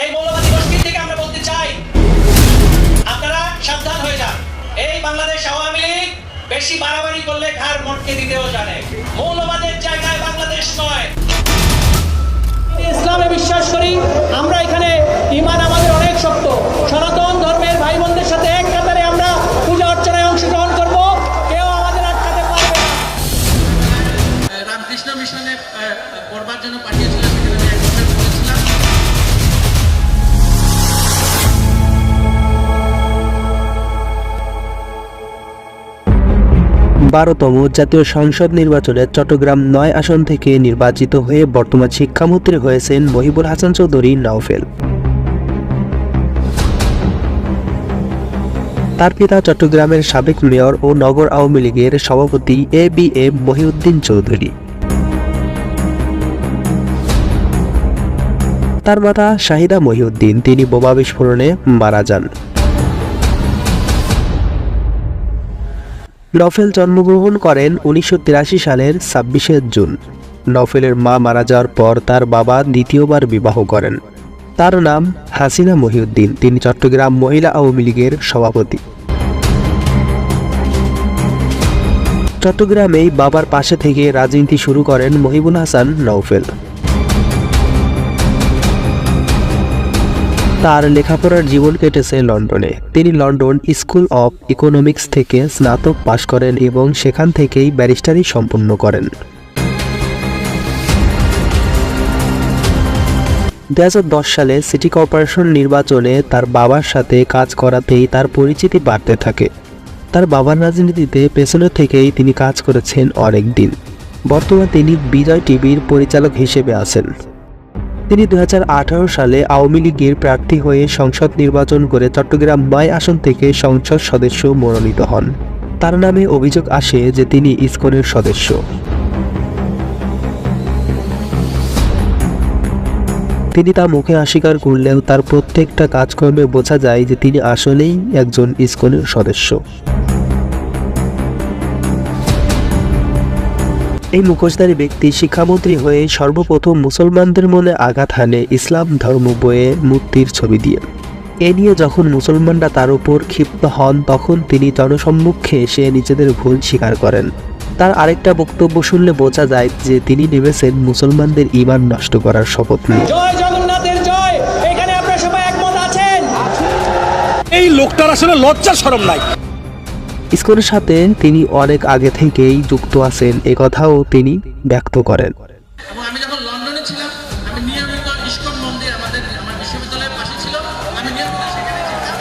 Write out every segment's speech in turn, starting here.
এই মৌলবাদী গোষ্ঠী থেকে আমরা বলতে চাই, আপনারা সাবধান হয়ে যান। এই বাংলাদেশ আওয়ামী লীগ বেশি বাড়াবাড়ি করলে ঘাড় মটকে দিতেও জানে। মৌলবাদের জায়গায় বাংলাদেশ নয়। ইসলামে বিশ্বাস করি আমরা, এখানে ঈমান আমাদের অনেক শক্ত। সনাতন ধর্মের ভাই বোনদের সাথে এক কাতারে আমরা পূজা অর্চনায় অংশগ্রহণ করব, কেউ আমাদের আটকাতে পারবে না। রামকৃষ্ণ মিশনে পড়বার জন্য পাঠিয়েছিলাম, সেখানে আমি এক বছর পড়েছিলাম। 12তম জাতীয় সংসদ নির্বাচনে চট্টগ্রাম ৯ আসন থেকে নির্বাচিত হয়ে বর্তমান শিক্ষামন্ত্রী হয়েছেন মহিবুল হাসান চৌধুরী নওফেল। তার পিতা চট্টগ্রামের সাবেক মেয়র ও নগর আওয়ামী লীগের সভাপতি এ.বি.এম মহিউদ্দিন চৌধুরী। তার মাতা শাহিদা মহিউদ্দিন, তিনি বোমা বিস্ফোরণে মারা যান। নওফেল জন্মগ্রহণ করেন 1983 সালের 26শে জুন। নওফেলের মা মারা যাওয়ার পর তার বাবা দ্বিতীয়বার বিবাহ করেন। তার নাম হাসিনা মহিউদ্দিন, তিনি চট্টগ্রাম মহিলা আওয়ামী লীগের সভাপতি। চট্টগ্রামেই বাবার পাশে থেকে রাজনীতি শুরু করেন মহিবুল হাসান নওফেল। তার লেখাপড়ার জীবন কেটেছে লন্ডনে। তিনি লন্ডন স্কুল অব ইকোনমিক্স থেকে স্নাতক পাশ করেন এবং সেখান থেকেই ব্যারিস্টারি সম্পন্ন করেন। 2010 সালে সিটি কর্পোরেশন নির্বাচনে তার বাবার সাথে কাজ করাতেই তার পরিচিতি বাড়তে থাকে। তার বাবার রাজনীতিতে পেছনে থেকেই তিনি কাজ করেছেন অনেক দিন। বর্তমানে তিনি বিজয় টিভির পরিচালক হিসেবে আছেন। তিনি 2018 সালে আওয়ামী লীগের প্রার্থী হয়ে সংসদ নির্বাচন করে চট্টগ্রাম 9 আসন থেকে সংসদ সদস্য মনোনীত হন। তার নামে অভিযোগ আসে যে তিনি ইসকনের সদস্য। তিনি তা মুখে অস্বীকার করলেও তার প্রত্যেকটা কাজকর্মে বোঝা যায় যে তিনি আসলেই একজন ইসকনের সদস্য। এই মুখোশধারী ব্যক্তি শিক্ষামন্ত্রী হয়ে সর্বপ্রথম মুসলমানদের মনে আঘাত হানে ইসলাম ধর্ম বইয়ে মূর্তির ছবি দিয়ে। এ নিয়ে যখন মুসলমানরা তার উপর ক্ষিপ্ত হন, তখন তিনি জনসম্মুখে এসে নিজেদের ভুল স্বীকার করেন। তার আরেকটা বক্তব্য শুনলে বোঝা যায় যে তিনি নেমেছেন মুসলমানদের ঈমান নষ্ট করার শপথ নিয়ে। জয় জগন্নাথের জয়। এখানে আপনারা সবাই একমত আছেন? এই লোকটার আসলে লজ্জা শরম নাই। ইসকনের সাথে তিনি অনেক আগে থেকেই যুক্ত আছেন, একথাও তিনি ব্যক্ত করেন। এবং আমি যখন লন্ডনে ছিলাম, আমি নিয়মিত ইসকন মন্দির আমার বিশ্ববিদ্যালয়ের পাশে ছিল, আমি নিয়মিত সেখানে যেতাম।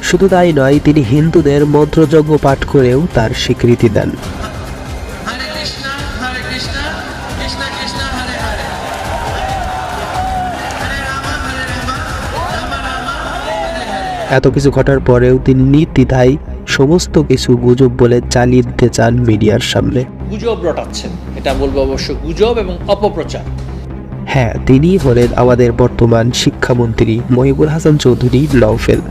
শুধু তাই নয়, তিনি হিন্দুদের মন্ত্রযজ্ঞ পাঠ করেও তার স্বীকৃতি দেন। হরে কৃষ্ণ কৃষ্ণ কৃষ্ণ হরে হরে, হরে রাম রাম রাম হরে হরে। এত কিছু ঘটার পরেও তিনি নির্দ্বিধায় সমস্ত কিছু গুজব বলে চালিয়ে দিতে চান মিডিয়ার সামনে। গুজব রটাচ্ছেন, এটা বলবো অবশ্য গুজব এবং অপপ্রচার। হ্যাঁ, তিনি হলেন আমাদের বর্তমান শিক্ষামন্ত্রী মহিবুল হাসান চৌধুরী নওফেল।